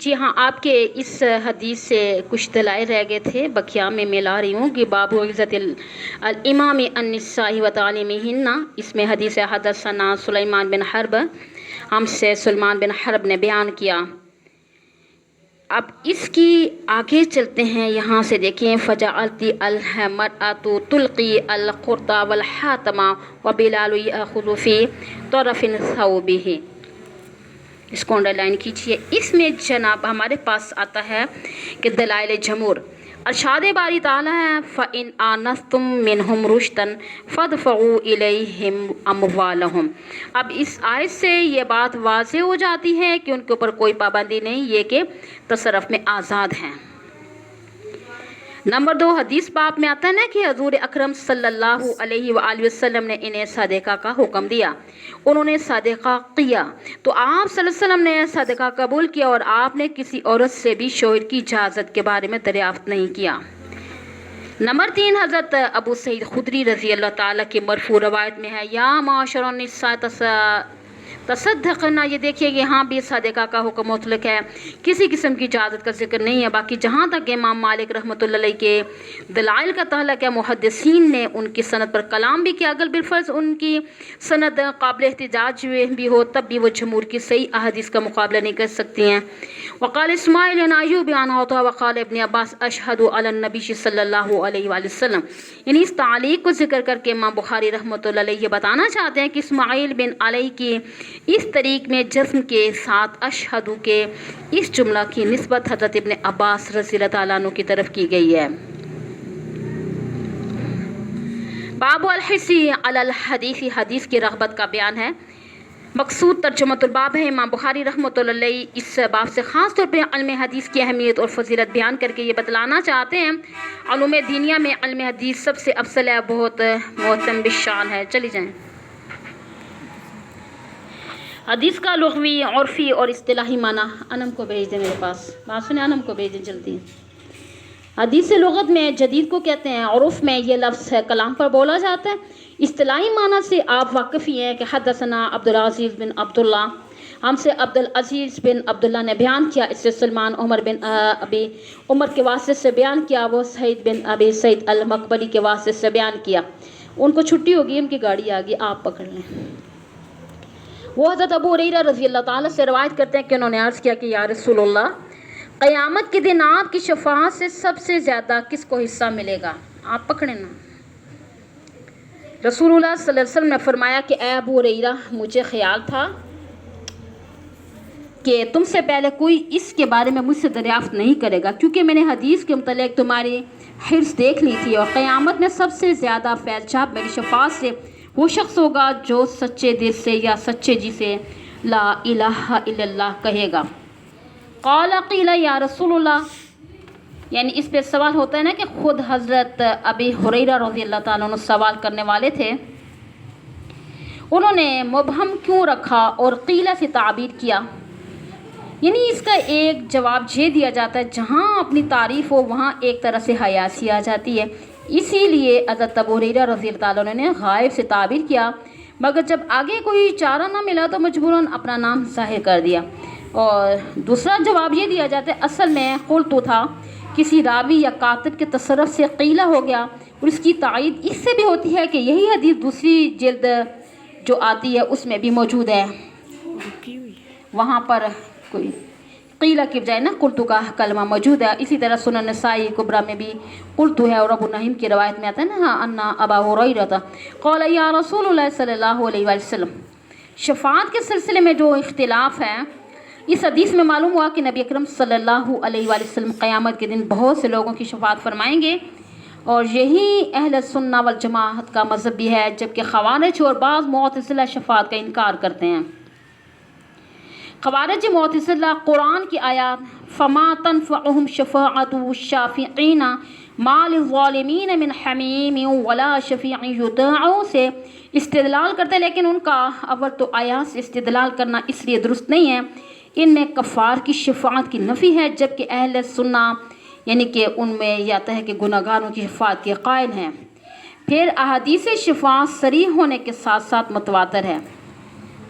جی ہاں، آپ کے اس حدیث سے کچھ دلائل رہ گئے تھے، بقیہ میں لا رہی ہوں کہ باب عزت الامام النساء و تعلیمہن، اس میں حدیث حدثنا سلیمان بن حرب، ہم سے سلیمان بن حرب نے بیان کیا۔ اب اس کی آگے چلتے ہیں، یہاں سے دیکھیں فجعلت المرأۃ تلقی القرطہ والحاتم وبلال یأخذ فی طرف ثوبہ، اس کو انڈر لائن کیجیے۔ اس میں جناب ہمارے پاس آتا ہے کہ دلائل جمہور، ارشاد باری تعالیٰ ہے فَإِنْ آنَسْتُم مِّنْهُمْ رُشْدًا فَادْفَعُوا إِلَيْهِمْ أَمْوَالَهُم۔ اب اس آیت سے یہ بات واضح ہو جاتی ہے کہ ان کے اوپر کوئی پابندی نہیں، یہ کہ تصرف میں آزاد ہیں۔ نمبر 2، حدیث باب میں آتا ہے نا کہ حضور اکرم صلی اللہ علیہ وآلہ وسلم نے انہیں صدقہ کا حکم دیا، انہوں نے صدقہ کیا تو آپ صلی اللہ علیہ وسلم نے صدقہ قبول کیا، اور آپ نے کسی عورت سے بھی شوہر کی اجازت کے بارے میں دریافت نہیں کیا۔ نمبر 3، حضرت ابو سعید خدری رضی اللہ تعالیٰ کی مرفوع روایت میں ہے یا معاشر النساء تصدقنا، یہ دیکھیے کہ یہاں بھی صدقہ کا حکم مطلق ہے، کسی قسم کی اجازت کا ذکر نہیں ہے۔ باقی جہاں تک امام مالک رحمۃ اللہ علیہ کے دلائل کا تعلق ہے، محدثین نے ان کی سند پر کلام بھی کیا، اگر بالفرض ان کی سند قابل احتجاج بھی ہو تب بھی وہ جمہور کی صحیح احادیث کا مقابلہ نہیں کر سکتی ہیں۔ وقال اسماعیل بن ایوب عن عطاء وقال ابن عباس اشہد علی النبی صلی اللہ علیہ وآلہ وسلم، یعنی اس تعلیق کو ذکر کر کے امام بخاری رحمۃ اللہ علیہ یہ بتانا چاہتے ہیں کہ اسماعیل بن علی کی اس طریق میں جزم کے ساتھ اشہد کے اس جملہ کی نسبت حضرت ابن عباس رضی اللہ تعالیٰ عنہ کی طرف کی گئی ہے۔ باب الحث علی الحدیث، حدیث کی رغبت کا بیان ہے۔ مقصود ترجمۃ الباب ہے، امام بخاری رحمۃ اللہ علیہ اس باب سے خاص طور پہ علم حدیث کی اہمیت اور فضیلت بیان کر کے یہ بتلانا چاہتے ہیں علوم دینیہ میں علم حدیث سب سے افضل ہے، بہت محترم بالشان ہے۔ چلی جائیں، حدیث کا لغوی، عرفی اور اصطلاحی معنی۔ انم کو بھیج دیں میرے پاس، بات سنیں، انم کو بھیج دیں جلدی۔ حدیث لغت میں جدید کو کہتے ہیں، عرف میں یہ لفظ ہے کلام پر بولا جاتا ہے۔ اصطلاحی معنی سے آپ واقف ہی ہیں کہ حدثنا عبدالعزیز بن عبداللہ، ہم سے عبدالعزیز بن عبداللہ نے بیان کیا، اس سے سلمان عمر بن ابی عمر کے واسطے سے بیان کیا، وہ سعید بن ابی سعید المقبری کے واسطے سے بیان کیا۔ ان کو چھٹی ہوگی، ان کی گاڑی آ گئی، آپ پکڑ لیں۔ وہ حضرت ابو ہریرہ رضی اللہ تعالیٰ سے روایت کرتے ہیں کہ انہوں نے عرض کیا کہ یا رسول اللہ، قیامت کے دن آپ کی شفاعت سے سب سے زیادہ کس کو حصہ ملے گا؟ آپ پکڑیں نا۔ رسول اللہ صلی اللہ علیہ وسلم نے فرمایا کہ اے ابو ہریرہ، مجھے خیال تھا کہ تم سے پہلے کوئی اس کے بارے میں مجھ سے دریافت نہیں کرے گا، کیونکہ میں نے حدیث کے متعلق تمہاری حرص دیکھ لی تھی، اور قیامت میں سب سے زیادہ فیض یاب میری شفاعت سے وہ شخص ہوگا جو سچے دل سے یا سچے جی سے لا الہ الا اللہ کہے گا۔ قال قیل یا رسول اللہ، یعنی اس پہ سوال ہوتا ہے نا کہ خود حضرت ابی ہریرہ رضی اللہ تعالیٰ عنہ سوال کرنے والے تھے، انہوں نے مبہم کیوں رکھا اور قیلہ سے تعبیر کیا؟ یعنی اس کا ایک جواب یہ دیا جاتا ہے جہاں اپنی تعریف ہو وہاں ایک طرح سے حیاسی آ جاتی ہے، اسی لیے حضرت ابو ہریرہ رضی اللہ تعالیٰ عنہ نے غائب سے تعبیر کیا، مگر جب آگے کوئی چارہ نہ ملا تو مجبوراً اپنا نام ظاہر کر دیا۔ اور دوسرا جواب یہ دیا جاتا ہے اصل میں قلت تھا، کسی راوی یا کاتب کے تصرف سے قیلہ ہو گیا، اور اس کی تائید اس سے بھی ہوتی ہے کہ یہی حدیث دوسری جلد جو آتی ہے اس میں بھی موجود ہے، وہاں پر کوئی قیلہ کی بجائے نا قلتو کا کلمہ موجود ہے۔ اسی طرح سنن نسائی کبریٰ میں بھی قلتو ہے، اور ابو نعیم کی روایت میں آتا ہے نا انا ابا ہریرہ قال یا رسول اللہ صلی اللہ علیہ وآلہ وسلم۔ شفاعت کے سلسلے میں جو اختلاف ہے، اس حدیث میں معلوم ہوا کہ نبی اکرم صلی اللہ علیہ وآلہ وسلم قیامت کے دن بہت سے لوگوں کی شفاعت فرمائیں گے، اور یہی اہل سنہ والجماعت کا مذہب بھی ہے، جبکہ خوارج اور بعض معتزلہ شفاعت کا انکار کرتے ہیں۔ خوارج معتزلہ قرآن کی آیات فما تنفعهم شفاعت الشافعین ما للظالمین من حمیم ولا شفیع یطاع سے استدلال کرتے ہیں، لیکن ان کا اول تو آیات سے استدلال کرنا اس لیے درست نہیں ہے، ان میں کفار کی شفاعت کی نفی ہے، جبکہ اہل سنہ یعنی کہ ان میں یہ آتا ہے کہ گناہگاروں کی شفاعت کے قائل ہیں۔ پھر احادیث شفاعت صریح ہونے کے ساتھ ساتھ متواتر ہے۔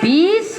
20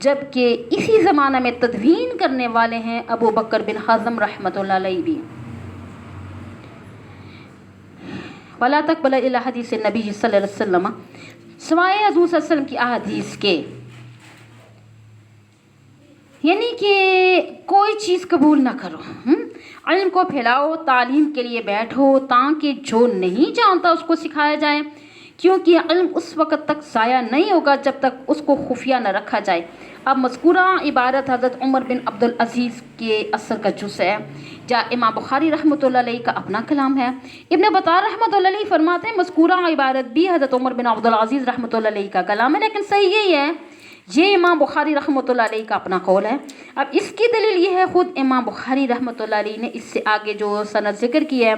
جبکہ اسی زمانہ میں تدوین کرنے والے ہیں ابو بکر بن حزم رحمۃ اللہ علیہ بھی۔ ولا تقبل الا حدیث نبی صلی اللہ علیہ وسلم، سوائے حضور صلی اللہ علیہ وسلم کی احادیث کے، یعنی کہ کوئی چیز قبول نہ کرو۔ علم کو پھیلاؤ، تعلیم کے لیے بیٹھو تاکہ جو نہیں جانتا اس کو سکھایا جائے، کیونکہ علم اس وقت تک ضائع نہیں ہوگا جب تک اس کو خفیہ نہ رکھا جائے۔ اب مذکورہ عبارت حضرت عمر بن عبدالعزیز کے اثر کا جز ہے، یا امام بخاری رحمۃ اللہ علیہ کا اپنا کلام ہے۔ ابن بطال رحمۃ اللہ علیہ فرماتے ہیں مذکورہ عبارت بھی حضرت عمر بن عبدالعزیز رحمۃ اللہ علیہ کا کلام ہے، لیکن صحیح یہی ہے، یہ امام بخاری رحمۃ اللہ علیہ کا اپنا قول ہے۔ اب اس کی دلیل یہ ہے، خود امام بخاری رحمۃ اللہ علیہ نے اس سے آگے جو سند ذکر کی ہے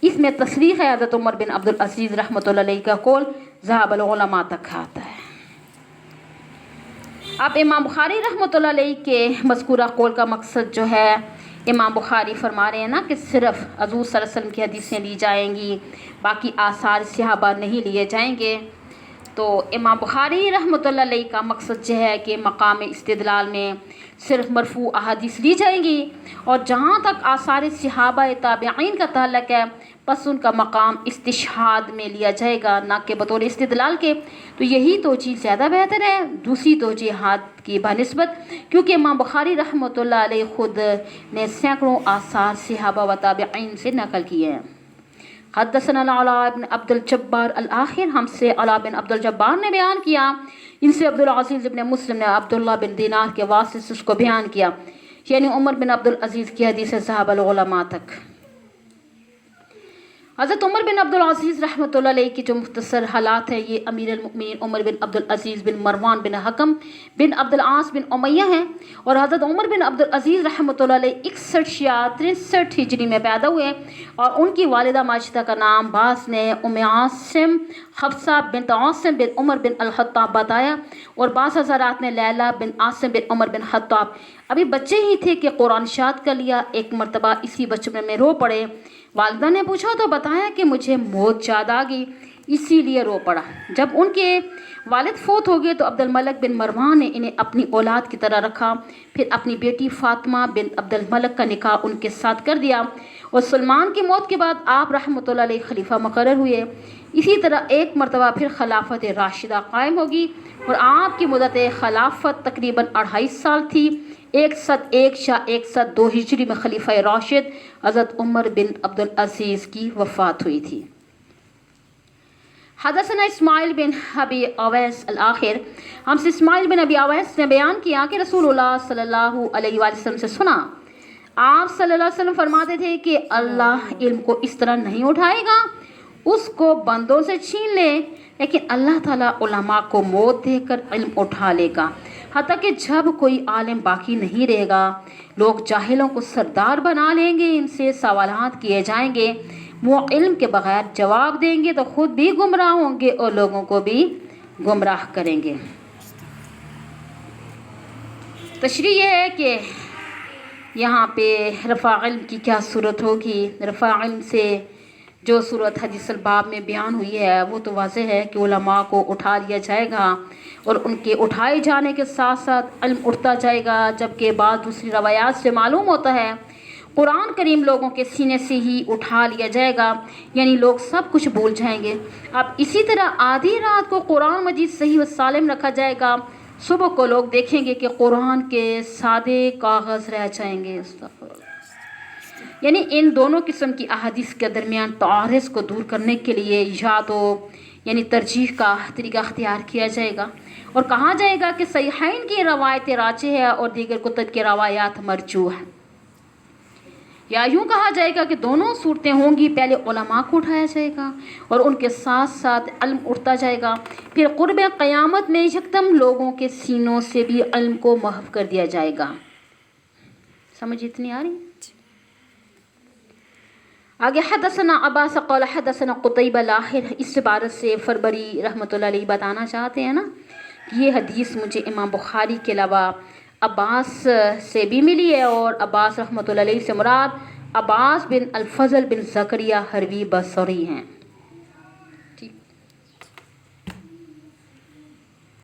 اس میں تصریح ہے حضرت عمر بن عبدالعزیز رحمۃ اللہ علیہ کا قول ذهب العلماء تک آتا ہے۔ اب امام بخاری رحمۃ اللہ علیہ کے مذکورہ قول کا مقصد جو ہے، امام بخاری فرما رہے ہیں نا کہ صرف حضور صلی اللہ علیہ وسلم کی حدیثیں لی جائیں گی، باقی آثار صحابہ نہیں لیے جائیں گے۔ تو امام بخاری رحمۃ اللہ علیہ کا مقصد یہ ہے کہ مقام استدلال میں صرف مرفوع احادیث لی جائیں گی، اور جہاں تک آثار صحابہ تابعین کا تعلق ہے پس ان کا مقام استشہاد میں لیا جائے گا، نہ کہ بطور استدلال کے۔ تو یہی توجیہ زیادہ بہتر ہے دوسری توجیہات کی بنسبت، کیونکہ امام بخاری رحمۃ اللہ علیہ خود نے سینکڑوں آثار صحابہ و تابعین سے نقل کیے ہیں۔ حدثنا العلاء بن عبد الجبار الآخر، ہم سے علاء بن عبد الجبار نے بیان کیا، ان سے عبدالعزیز بن مسلم نے عبداللہ بن دینار کے واسطے سے اس کو بیان کیا، یعنی عمر بن عبدالعزیز کی حدیث ذهب العلماء تک۔ حضرت عمر بن عبدالعزیز رحمۃ اللہ علیہ کی جو مختصر حالات ہیں، یہ امیر المؤمنین عمر بن عبدالعزیز بن مروان بن حکم بن عبدالعاص بن امیہ ہیں، اور حضرت عمر بن عبدالعزیز رحمۃ اللہ علیہ 61 یا 63 ہجری میں پیدا ہوئے، اور ان کی والدہ ماجدہ کا نام بعض نے ام عاصم حفصہ بنت عاصم بن عمر بن الخطاب بتایا، اور بعض حضرات نے لیلہ بن عاصم بن عمر بن خطاب۔ ابھی بچے ہی تھے کہ قرآن شاد کر لیا، ایک مرتبہ اسی بچپن میں رو پڑے، والدہ نے پوچھا تو بتایا کہ مجھے موت یاد آ گئی اسی لیے رو پڑا۔ جب ان کے والد فوت ہو گئے تو عبد الملک بن مروان نے انہیں اپنی اولاد کی طرح رکھا، پھر اپنی بیٹی فاطمہ بن عبد الملک کا نکاح ان کے ساتھ کر دیا، اور سلمان کی موت کے بعد آپ رحمۃ اللہ علیہ خلیفہ مقرر ہوئے۔ اسی طرح ایک مرتبہ پھر خلافت راشدہ قائم ہوگی، اور آپ کی مدت خلافت تقریباً 2.5 سال تھی۔ 101 یا 102 ہجری میں خلیفہ راشد حضرت عمر بن عبدالعزیز کی وفات ہوئی تھی۔ حدثنا اسماعیل بن ابی اویس الآخر، ہم سے اسماعیل بن ابی اویس نے بیان کیا کہ رسول اللہ صلی اللہ علیہ وآلہ وسلم سے سنا، آپ صلی اللہ علیہ وسلم فرماتے تھے کہ اللہ علم کو اس طرح نہیں اٹھائے گا اس کو بندوں سے چھین لے، لیکن اللہ تعالیٰ علماء کو موت دے کر علم اٹھا لے گا، حتیٰ کہ جب کوئی عالم باقی نہیں رہے گا لوگ جاہلوں کو سردار بنا لیں گے، ان سے سوالات کیے جائیں گے، وہ علم کے بغیر جواب دیں گے تو خود بھی گمراہ ہوں گے اور لوگوں کو بھی گمراہ کریں گے۔ تشریح یہ ہے کہ یہاں پہ رفع علم کی کیا صورت ہوگی۔ رفع علم سے جو صورت حدیث الباب میں بیان ہوئی ہے وہ تو واضح ہے کہ علماء کو اٹھا لیا جائے گا، اور ان کے اٹھائے جانے کے ساتھ ساتھ علم اٹھتا جائے گا، جبکہ بعض دوسری روایات سے معلوم ہوتا ہے قرآن کریم لوگوں کے سینے سے ہی اٹھا لیا جائے گا، یعنی لوگ سب کچھ بھول جائیں گے۔ اب اسی طرح آدھی رات کو قرآن مجید صحیح و سالم رکھا جائے گا، صبح کو لوگ دیکھیں گے کہ قرآن کے سادے کاغذ رہ جائیں گے۔ یعنی ان دونوں قسم کی احادیث کے درمیان تعارض کو دور کرنے کے لیے یا تو یعنی ترجیح کا طریقہ اختیار کیا جائے گا، اور کہا جائے گا کہ صحیحین کی روایت راجح ہے اور دیگر کتب کی روایات مرجوح ہیں، یا یوں کہا جائے گا کہ دونوں صورتیں ہوں گی، پہلے علماء کو اٹھایا جائے گا اور ان کے ساتھ ساتھ علم اٹھتا جائے گا، پھر قرب قیامت میں یکدم لوگوں کے سینوں سے بھی علم کو محو کر دیا جائے گا۔ سمجھ اتنی آ رہی؟ آگے حدثنا عباس قال حدثنا قتیبہ الآخر، اس عبارت سے فربری رحمۃ اللہ علیہ بتانا چاہتے ہیں نا کہ یہ حدیث مجھے امام بخاری کے علاوہ عباس سے بھی ملی ہے، اور عباس رحمۃ اللہ علیہ سے مراد عباس بن الفضل بن زکریا حروی بصری ہیں۔